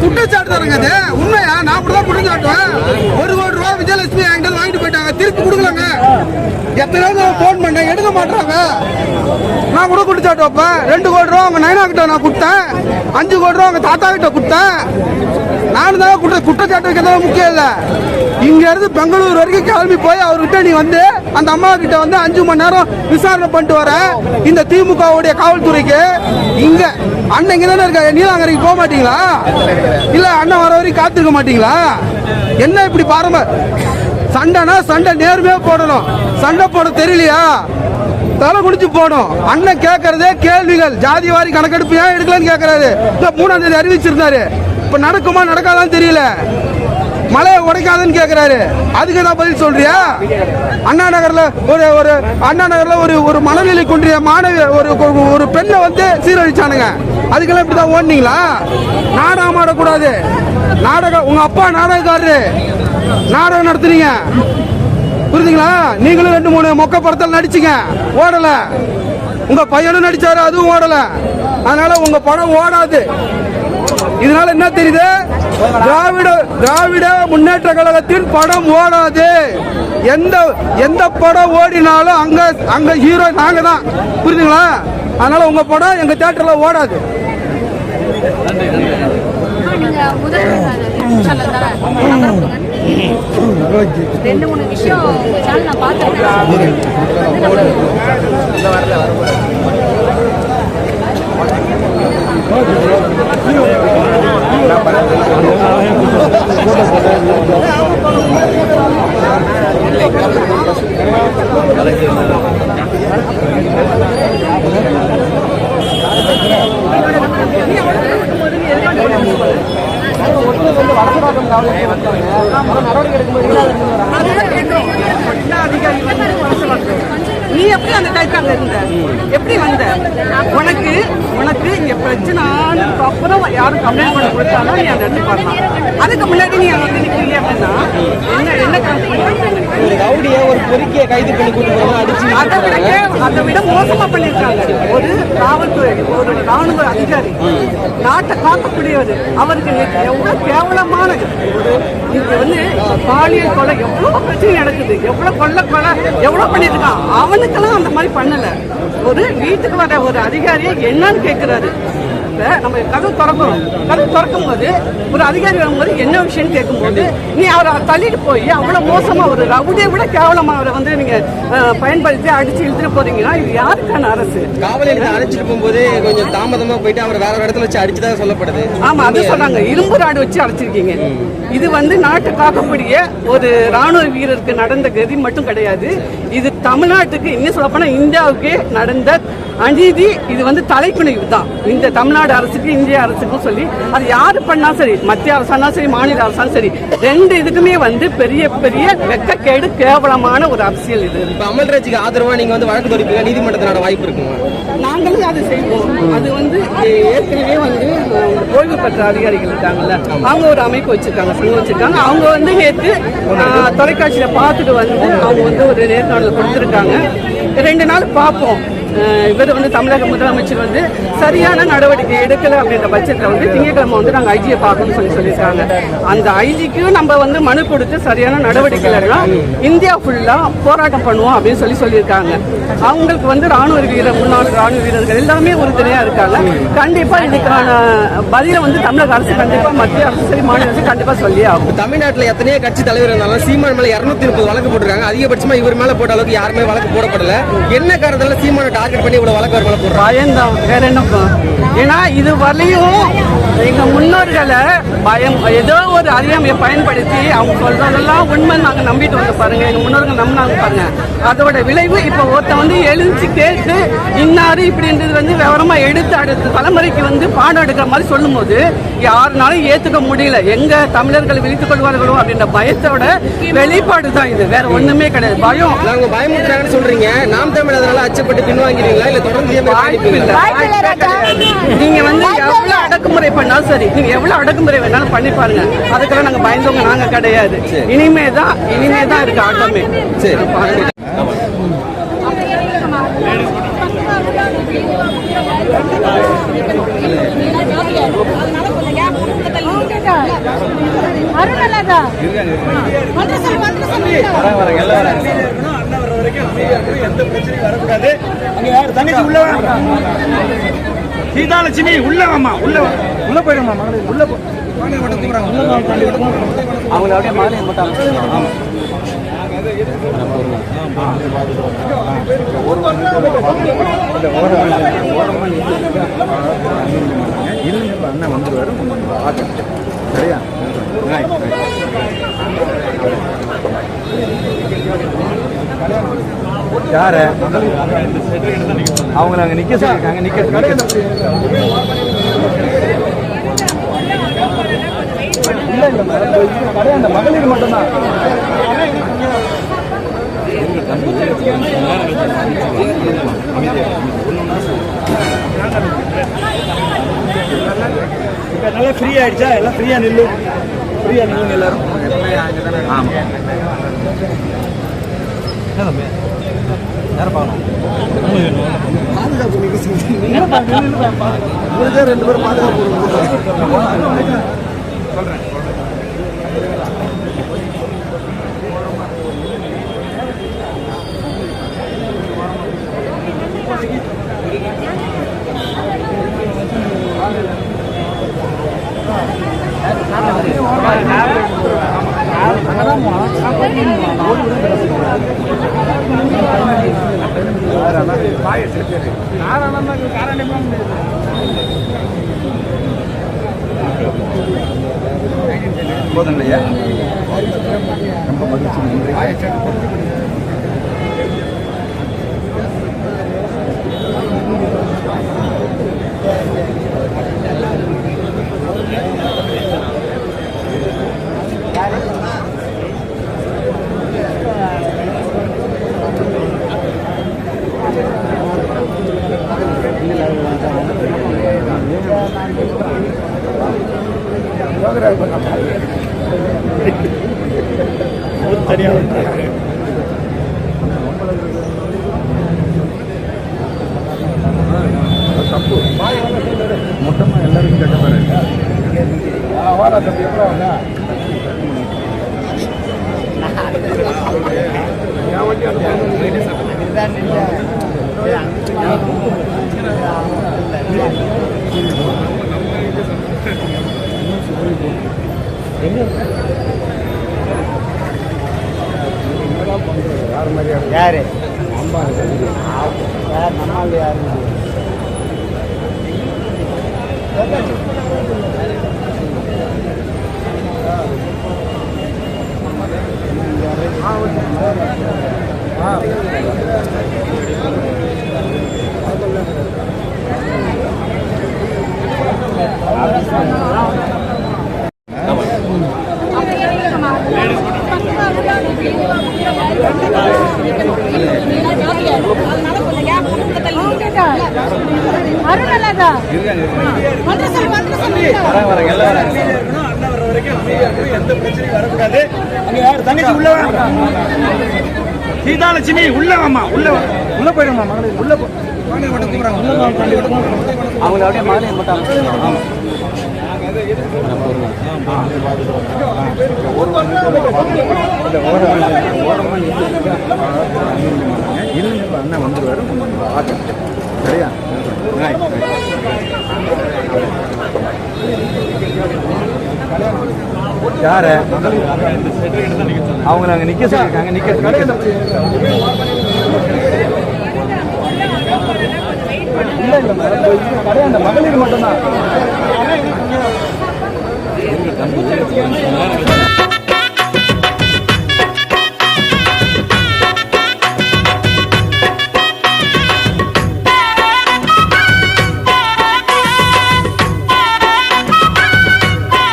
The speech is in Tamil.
குற்றச்சாட்டு தானுங்க அது. உண்மையா? நான் கூட தான் குற்றச்சாட்டுவேன். 1 கோடி ரூபா விஜயலட்சுமி என்கிட்ட வாங்கிட்டு போயிட்டாங்க, திருப்பி கொடுக்கலங்க. எத்தனை போன் பண்ண எடுக்க மாட்டாங்க. நான் கூட குற்றச்சாட்டு வைப்பேன். 2 கோடி ரூபா அவங்க நயனா கிட்ட நான் கொடுத்தேன், 5 கோடி ரூபா அவங்க தாத்தா கிட்ட கொடுத்தேன். நானும் தான் குற்றச்சாட்டு வைக்கிறதா முக்கியம் இல்லை. இங்க இருந்து பெங்களூர் வரைக்கும் கிளம்பி போய் அவர்கிட்ட நீ வந்து அந்த அம்மா கிட்ட வந்து 5 மணி நேரம் விசாரணை பண்ணிட்டு வர இந்த திமுகவுடைய காவல்துறைக்கு. இங்க அண்ணன் இங்க தானே இருக்காங்க, நீலாங்கரைக்கு போக மாட்டீங்களா? இல்ல அண்ணன் வர வரைக்கும் காத்திருக்க மாட்டீங்களா? என்ன இப்படி பாருங்க, சண்டைனா சண்டை நேர்மையா போடணும். சண்டை போட தெரியலையா? தலை குடிச்சு போடும். அண்ணன் கேட்கறதே கேள்விகள். ஜாதிவாரி கணக்கெடுப்பு ஏன் எடுக்கலன்னு கேட்கறாரு. 3ஆம் தேதி அறிவிச்சிருந்தாரு. இப்ப நடக்குமா நடக்காதான்னு தெரியல. மலையை உடைக்காதுன்னு கேட்கிறாரு. அதுக்கு நான் பதில் சொல்றியா? அண்ணா நகர்ல ஒரு மனநிலை குன்றிய மாணவி ஒரு பெண்ணை வந்து சீரழிச்சானுங்க. அதுக்கெல்லாம் இப்படிதான் ஓடுனீங்களா? நாடகம் ஆடக்கூடாது. நாடகம் உங்க அப்பா நாடகக்காரரு, நாடகம் நடத்துறீங்க, புரியுதுங்களா? நீங்களும் 2-3 மொக்க படத்தில் நடிச்சீங்க, ஓடல. உங்க பையனும் நடிச்சாரு, அதுவும் ஓடல. அதனால உங்க படம் ஓடாது. இதனால என்ன தெரியுது? திராவிட முன்னேற்ற கழகத்தின் படம் ஓடாது. எந்த படம் ஓடினாலும் அங்க ஹீரோ நாங்க தான், புரியுதுங்களா? அதனால உங்க படம் எங்க தியேட்டர்ல ஓடாது. ரெண்டு மூணு விஷயம் நான் பார்த்தேன். நீ எப்படி அந்த டைத்தாங்க இருந்த? எப்படி வந்த? உனக்கு இங்க பிரச்சனைக்கு அப்புறம் யாரும் கம்ப்ளைண்ட் பண்ண கொடுத்தாலும் நீ அந்த இடத்துக்கு வரலாம். அதுக்கு முன்னாடி நீ அங்க நிக்கிறீங்க அப்படின்னா ஒரு பொறுக்கிய கைது பண்ணி அதை விட மோசமா பண்ணிருக்காங்க. ஒரு காவல்துறை, ஒரு ராணுவ அதிகாரி, நாட்டை காக்கக்கூடியவர், அவருக்கு எவ்வளவு கேவலமான இங்க வந்து பாலியல் கொலை, எவ்வளவு பிரச்சனை நடக்குது, எவ்வளவு கொலை எவ்வளவு பண்ணிட்டு இருக்கான். அவனுக்கெல்லாம் அந்த மாதிரி பண்ணல. ஒரு வீட்டுக்கு வர ஒரு அதிகாரியை என்னன்னு கேட்கிறாரு. நம்ம கதவு திறக்கும் போது ஒரு அதிகாரி வரும்போது என்ன விஷயம் கேட்கும் போது நீ அவரை தள்ளிட்டு போய் அவ்வளவு மோசமா ஒரு ரவுடியை விட கேவலமா அவரை வந்து நீங்க பயன்படுத்தி அடிச்சு இழுத்துட்டு போறீங்கன்னா இது யாருக்கான அரசு? காவல் நிலையத்தை அடிச்சுட்டு போகும்போது கொஞ்சம் தாமதமா போயிட்டு அவர் வேற ஒரு இடத்துல வச்சு அடிச்சுதான் சொல்லப்படுது. ஆமா, அது சொன்னாங்க. இரும்பு ராடு வச்சு அடிச்சிருக்கீங்க. இது வந்து நாட்டு காக்கக்கூடிய ஒரு ராணுவ வீரருக்கு நடந்த கதி மட்டும் கிடையாது. இது தமிழ்நாட்டுக்கு, இன்னும் சொல்ல போனா இந்தியாவுக்கே நடந்த அநீதி. இது வந்து தலைக்குனிவு தான் இந்த தமிழ்நாடு அரசுக்கு, இந்திய அரசுக்கும் சொல்லி. அது யாரு பண்ணா சரி, மத்திய அரசானா சரி, மாநில அரசாலும் சரி, 2 இதுக்குமே வந்து பெரிய பெரிய வெக்கக்கேடு, கேவலமான ஒரு அரசியல் இது. இப்ப அமல்ராஜுக்கு ஆதரவா நீங்க வந்து வழக்கு தொடுப்பீங்க, நீதிமன்றத்தினோட வாய்ப்பு இருக்குமா? நாங்களும் அதை செய்வோம். அது வந்து ஏற்கனவே வந்து ஓய்வு பெற்ற அதிகாரிகள் இருக்காங்கல்ல, அவங்க ஒரு அமைப்பு வச்சிருக்காங்க, சங்கம் வச்சிருக்காங்க. அவங்க வந்து நேற்று தொலைக்காட்சியில பார்த்துட்டு வந்து அவங்க வந்து ஒரு நேர்காணல் கொடுத்துருக்காங்க. 2 நாள் பார்ப்போம். இவர் வந்து தமிழக முதலமைச்சர் வந்து சரியான நடவடிக்கை எடுக்கல அப்படின்ற பட்சத்தில் வந்து திங்கட்கிழமை வந்து நாங்கள் ஐஜியை பார்க்கணும்னு சொல்லியிருக்காங்க. அந்த ஐஜிக்கு நம்ம வந்து மனு கொடுத்து சரியான நடவடிக்கை இல்லைன்னா இந்தியா ஃபுல்லா போராட்டம் பண்ணுவோம் அப்படின்னு சொல்லியிருக்காங்க. அவங்களுக்கு வந்து முன்னாள் ராணுவ வீரர்கள் எல்லாமே உறுதுணையா இருக்காங்க. கண்டிப்பா இதுக்கான பதில வந்து தமிழக அரசு கண்டிப்பா, மத்திய அரசு சரி, மாநில அரசு கண்டிப்பா சொல்லி ஆகும். தமிழ்நாட்டில் எத்தனையோ கட்சி தலைவர் இருந்தாலும் சீமான் மேல 230 வழக்கு போட்டிருக்காங்க. அதிகபட்சமா இவர் மேல போட்ட அளவுக்கு யாருமே வழக்கு போடப்படல. என்ன காரணத்தால சீமான டார்கெட் பண்ணி இவ்வளவு வழக்கு மேல போடுறாங்க? பயம்தான், வேற என்ன? ஏன்னா இது வரலையும் எங்க முன்னோர்களை பயம், ஏதோ ஒரு அறியாமையை பயன்படுத்தி அவங்க சொல்றதெல்லாம் உண்மை நாங்க நம்பிட்டு வந்து பாருங்க. எங்க முன்னோர்கள் நம்பினாங்க பாருங்க. அதோட விளைவு இப்ப ஒருத்த வந்து எழுந்து கேட்டு இன்னாரு இப்படின்றது வந்து விவரமா எடுத்து அடுத்த தலைமுறைக்கு வந்து பாடம் எடுக்கிற மாதிரி சொல்லும் போது யாருனாலும் ஏத்துக்க முடியல. எங்க தமிழர்கள் விழித்துக் கொள்வார்களோ அப்படின்ற பயத்தோட வெளிப்பாடு தான் இது, வேற ஒண்ணுமே கிடையாது. பயம். நாங்க பயமுறுத்துறாங்கன்னு சொல்றீங்க. நாம் தமிழ் அதனால அச்சப்பட்டு பின்வாங்கிறீங்களா இல்ல தொடர்ந்து? நீங்க வந்து எவ்வளவு அடக்குமுறை பண்ணாலும் சரி, நீங்க எவ்வளவு அடக்குமுறை வேணாலும் பண்ணி பாருங்க. அதுக்கெல்லாம் நாங்க பயந்தவங்க நாங்க கிடையாது. இனிமே தான் இருக்கு ஆட்டமே. சரி, அதனால இல்லாதா வந்து சொல்லு எந்த பிரச்சனையும் வரக்கூடாது. அங்க யார் தங்கச்சி உள்ள சீதாலட்சுமி உள்ள வாமா, உள்ள போயிடுமா மகளிர் உள்ள போ. அவங்கள அப்படியே மாலை போட்டாங்க. அண்ணன் வந்துருவாரு சரியா? யாரு அவங்கள அங்க நிக்க சொல்லிருக்காங்க. இல்ல இல்ல கிடையாது, மகளிர் மட்டும்தான். இப்ப நல்லா ஃப்ரீ ஆயிடுச்சா? எல்லாம் ஃப்ரீயா நில்லுங்க எல்லாரும். ரெண்டு பேரும் பாதுகாப்பு சொல்றேன். போதும் இல்லையா? ரொம்ப மகிழ்ச்சி. தப்பு மொத்தமா எல்லாருக்கும் கேட்ட பாரு. வாடா தம்பி எப்படா வந்தா? யாரு நம்மால் யாரு? அருணாலதா வந்து சொல்லு எந்த பிரச்சனையும் வரக்கூடாது. அங்க யார் தங்கச்சி உள்ள சீதாலட்சுமி உள்ள வாமா, உள்ள போயிடுமா மகளிர் உள்ள போ. அவங்கள அப்படியே மாலை போட்டாங்க. அண்ணன் வந்துருவாரு சரியா? யாரு அவங்கள அங்க நிக்க சொல்லிருக்காங்க. இல்ல இல்ல கிடையாது, மகளிர் மட்டும்தான்.